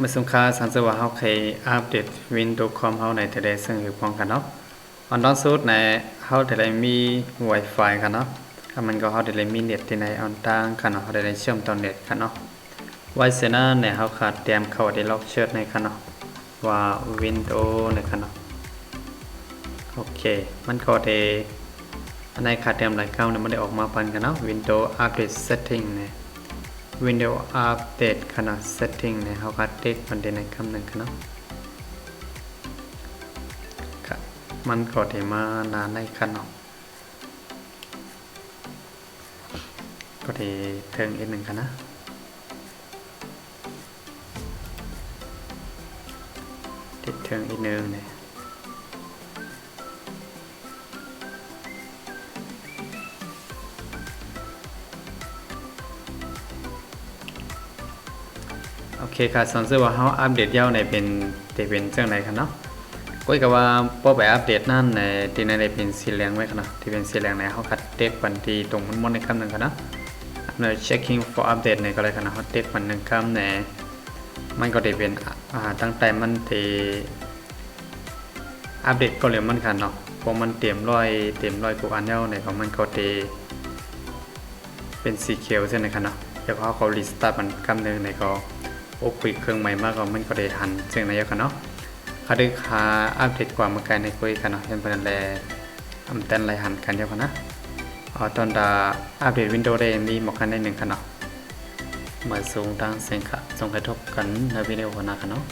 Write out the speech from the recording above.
มื่อสงคราสันสว่าเฮาเคยอัปเดต Windows คอมเฮาในแต่ได้ซึ่งอยู่พร้อมกันเนาะอันล่าสุดในเฮาได้มี Wi-Fi กันเนาะมันก็เฮาได้มีเน็ตที่ในออนต่างกันเนาะเฮาได้เชื่อมต่อเน็ตกันเนาะไว้เสนาในเฮาขาดเตรียมเข้าได้ล็อกเชิญในกันเนาะว่า Windows ในกันเนาะโอเคมันก็ได้อันในขาดเตรียมหลายเก้าเนี่ยมันได้ออกมาปันกันเนาะ Windows Update Setting เนี่ย Windows Update ขนาด Setting เนี่ยเฮาก็เด็กมันได้ในคำหนึ่งกันเนาะมันก็ได้มานานในขนาดก็ได้เทิงอีกหนึ่งกันนะติดเทิงอีกหนึ่งเนี่ยโอเคค่ะสอนซึ่งว่าเฮาอัปเดตยาวในเป็นจังได๋คั่นเนาะก็ก็ว่าพอไปอัปเดตนั่นในที่ในเป็นสีเหลืองไว้คั่นเนาะที่เป็นสีเหลืองในเฮาคัดเทควันที่ตรงมันในคำนึงคั่นเนาะใน checking for update ในก็เลยคั่นเนาะเฮาเทควันนึงคำในมันก็ได้เป็นตั้งแต่มันที่อัปเดตก็เลยมันคั่นเนาะพอมันเตรียมร้อยกูอันยาวในของมันก็ได้เป็นสีเขียวใช่ไหมคั่นเนาะแล้วก็เขารีสตาร์ทมันคำนึงในก็โอ้คุยเครื่องใหม่มากก็มันก็ได้ทันซึ่งในยกันเนาะเขาได้คาอัปเดตกว่าเมื่อกี้ในคุยกันเนาะเป็นประเด็นแลแต่นไรหันกันเยอะกันนะตอนดาอัปเดต Windows ได้มีหมอกกันได้หนึ่งกันเนาะมาสูงทางเสียงค่ะส่งกระทบกันในวิดีโอกันนะกันเนาะ